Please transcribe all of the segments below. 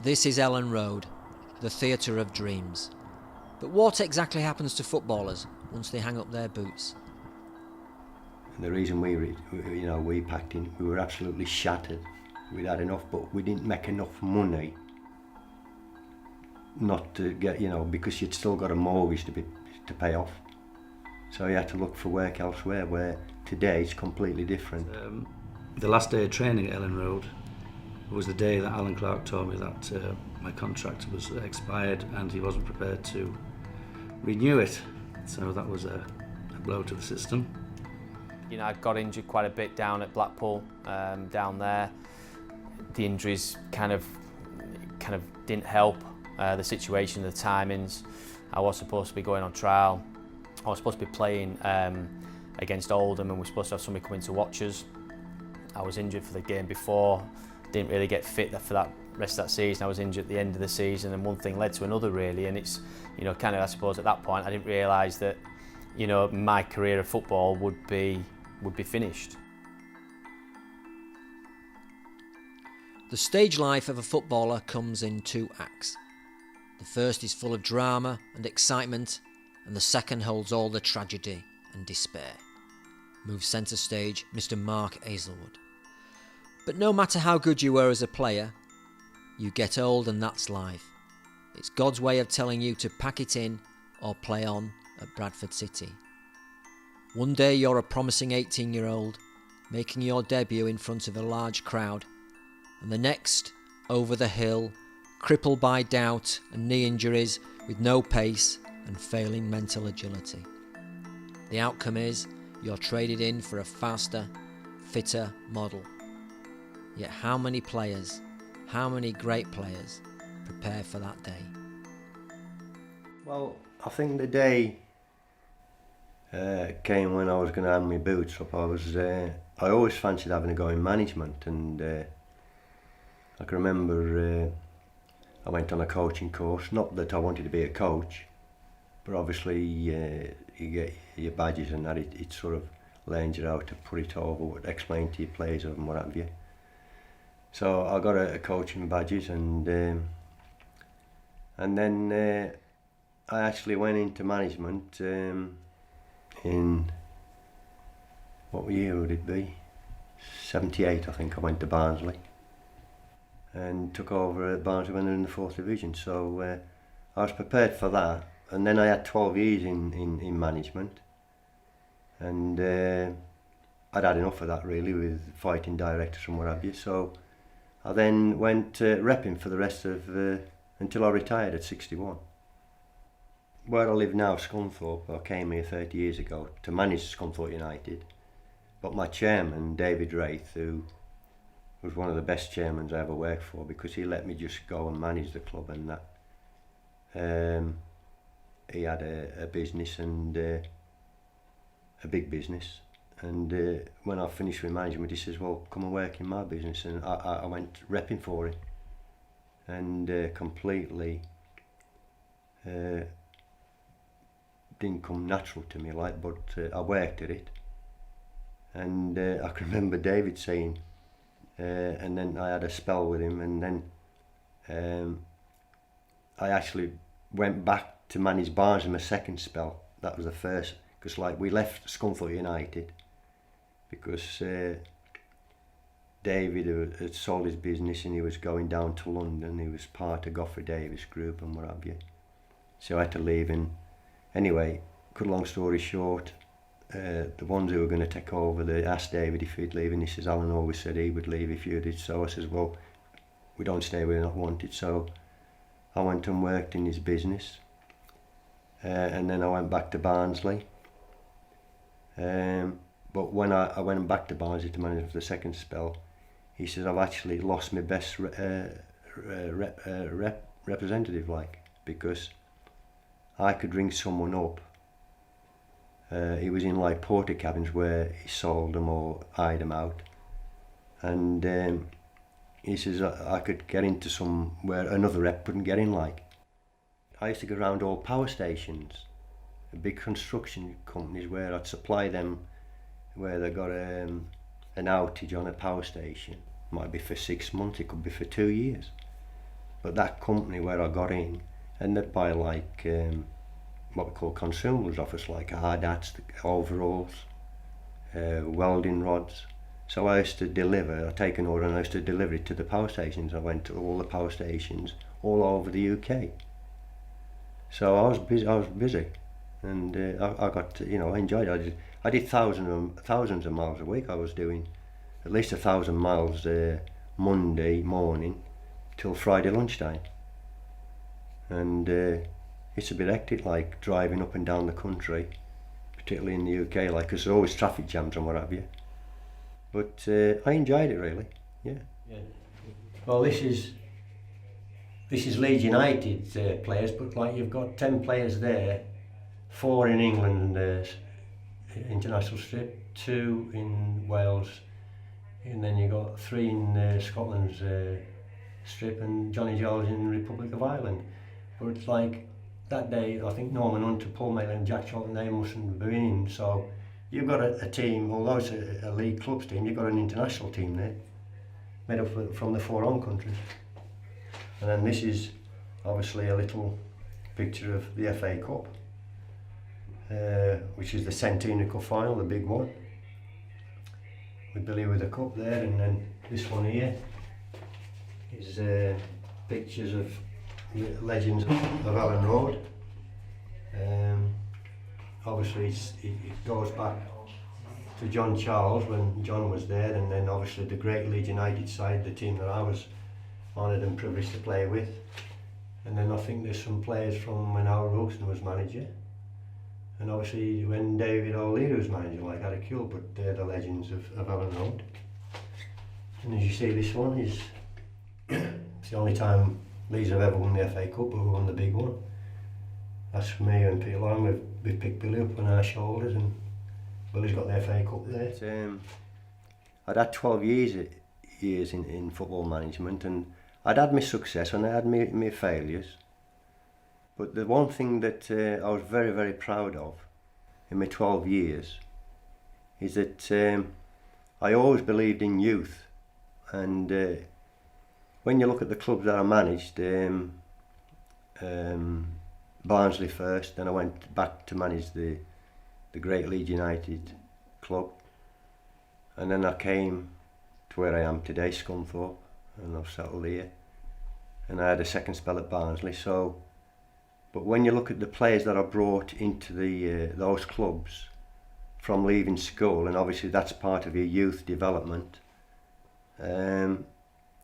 This is Ellen Road, the theatre of dreams. But what exactly happens to footballers once they hang up their boots? The reason we packed in, we were absolutely shattered. We'd had enough, but we didn't make enough money not to get, because you'd still got a mortgage to pay off. So you had to look for work elsewhere, where today it's completely different. The last day of training at Ellen Road was the day that Allan Clark told me that my contract was expired and he wasn't prepared to renew it. So that was a blow to the system. I got injured quite a bit down at Blackpool, down there. The injuries kind of didn't help the situation, the timings. I was supposed to be going on trial. I was supposed to be playing against Oldham, and we were supposed to have somebody coming to watch us. I was injured for the game before, didn't really get fit for that rest of that season. I was injured at the end of the season, and one thing led to another really, and it's, I suppose at that point I didn't realise that, my career of football would be finished. The stage life of a footballer comes in two acts. The first is full of drama and excitement, and the second holds all the tragedy and despair. Moves centre stage, Mr. Mark Azelwood. But no matter how good you were as a player, you get old and that's life. It's God's way of telling you to pack it in or play on at Bradford City. One day you're a promising 18-year-old, making your debut in front of a large crowd, and the next, over the hill, crippled by doubt and knee injuries, with no pace and failing mental agility. The outcome is you're traded in for a faster, fitter model. Yet how many players, how many great players, prepare for that day? Well, I think the day came when I was going to hang my boots up. I always fancied having a go in management, and I can remember I went on a coaching course. Not that I wanted to be a coach, but obviously you get your badges and that, it sort of learns you how to put it over, explain to your players and what have you. So I got a coaching badges, and then I actually went into management in, what year would it be? 78, I think. I went to Barnsley and took over at Barnsley when they were in the 4th Division. So I was prepared for that, and then I had 12 years in management, and I'd had enough of that really, with fighting directors and what have you. So I then went repping for the rest of until I retired at 61. Where I live now, Scunthorpe, I came here 30 years ago to manage Scunthorpe United, but my chairman, David Wraith, who was one of the best chairmans I ever worked for, because he let me just go and manage the club and that. He had a business, and a big business, and when I finished with management, he says, well, come and work in my business, and I went repping for him, and completely didn't come natural to me, but I worked at it, and I can remember David saying, and then I had a spell with him, and then I actually went back to manage Barnes in my second spell. That was the first, because we left Scunthorpe United because David had sold his business and he was going down to London. He was part of Godfrey Davis Group and what have you. So I had to leave, and anyway, cut a long story short, the ones who were going to take over, they asked David if he'd leave, and he says, Alan always said he would leave if you did. So I says, well, we don't stay, we're not wanted. So I went and worked in his business, and then I went back to Barnsley. But when I went back to Barnsley to manage for the second spell, he says, I've actually lost my best representative, because I could ring someone up. He was in porter cabins where he sold them or eyed them out, and he says I could get into some where another rep couldn't get in. I used to go around all power stations, big construction companies, where I'd supply them where they got an outage on a power station. Might be for 6 months, it could be for 2 years. But that company where I got in, and they'd buy like what we call consumables off us, like hard hats, overalls, welding rods. So I used to deliver, I take an order and I used to deliver it to the power stations. I went to all the power stations all over the UK. So I was busy, and I got to, I enjoyed it. I did thousands of miles a week. I was doing at least 1,000 miles Monday morning till Friday lunchtime. And it's a bit hectic, like driving up and down the country, particularly in the UK, like, because there's always traffic jams and what have you. But I enjoyed it, really. Yeah. Well, this is Leeds United players, but like you've got 10 players there, 4 in England international strip, 2 in Wales, and then you got 3 in Scotland's strip, and Johnny George in the Republic of Ireland. But it's like that day, I think Norman Hunter, Paul Maitland and Jack Charlton, they mustn't have been in. So you've got a team, although it's a league clubs team, you've got an international team there, made up from the 4 home countries. And then this is obviously a little picture of the FA Cup, which is the Centenary Cup final, the big one, with Billy with the cup there. And then this one here is pictures of legends of Allen Road. Obviously it goes back to John Charles when John was there, and then obviously the great Leeds United side, the team that I was honoured and privileged to play with. And then I think there's some players from when Howard Wilson was manager, and obviously when David O'Leary was manager, like Harry Kuehl, but they're the legends of Allen Road. And as you see, this one is it's the only time Leeds have ever won the FA Cup, but we won the big one. That's for me and Peter Long. We've picked Billy up on our shoulders, and Billy's got the FA Cup there. I'd had 12 years in football management, and I'd had my success and I had my failures. But the one thing that I was very, very proud of in my 12 years is that I always believed in youth. And when you look at the clubs that I managed, Barnsley first, then I went back to manage the great Leeds United club, and then I came to where I am today, Scunthorpe, and I've settled here, and I had a second spell at Barnsley. So, but when you look at the players that I brought into those clubs from leaving school, and obviously that's part of your youth development, I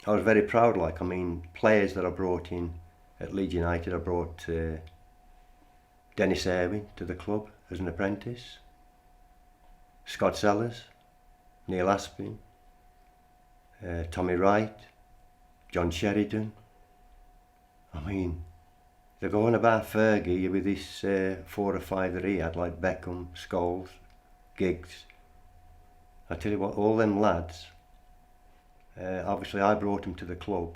was very proud. Like, I mean, players that I brought in at Leeds United, I brought Dennis Irwin to the club as an apprentice, Scott Sellers, Neil Aspin, Tommy Wright, John Sheridan. I mean, they're going about Fergie with this 4 or 5 that he had, like Beckham, Scholes, Giggs. I tell you what, all them lads, obviously I brought them to the club,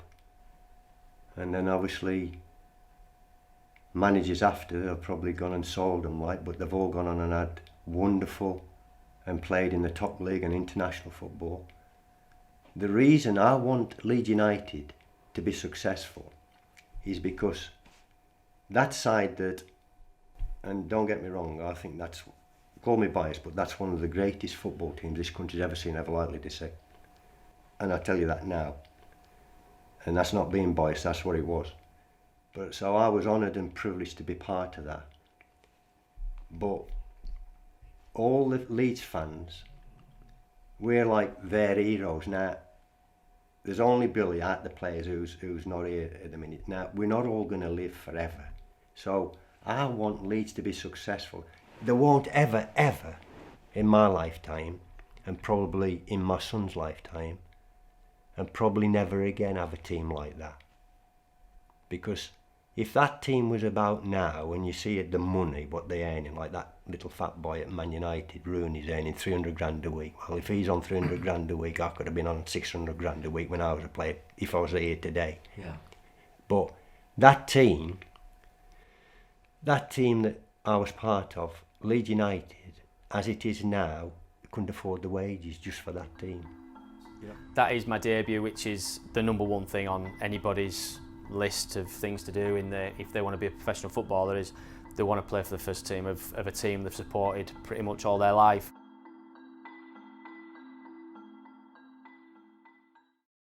and then obviously managers after have probably gone and sold them, like, but they've all gone on and had wonderful and played in the top league and international football. The reason I want Leeds United to be successful is because that side that, and don't get me wrong, I think that's, call me biased, but that's one of the greatest football teams this country's ever seen, ever likely to see. And I tell you that now. And that's not being biased, that's what it was. But so I was honoured and privileged to be part of that. But all the Leeds fans, we're like their heroes. Now, there's only Billy out the players who's not here at the minute. Now, we're not all going to live forever. So I want Leeds to be successful. There won't ever, ever in my lifetime, and probably in my son's lifetime, and probably never again have a team like that. Because if that team was about now, when you see it, the money, what they're earning, like that little fat boy at Man United, Rooney's earning 300 grand a week. Well, if he's on 300 grand a week, I could have been on 600 grand a week when I was a player, if I was here today. Yeah. But that team that I was part of, Leeds United, as it is now, couldn't afford the wages just for that team. That is my debut, which is the number one thing on anybody's list of things to do if they want to be a professional footballer is they want to play for the first team of a team they've supported pretty much all their life.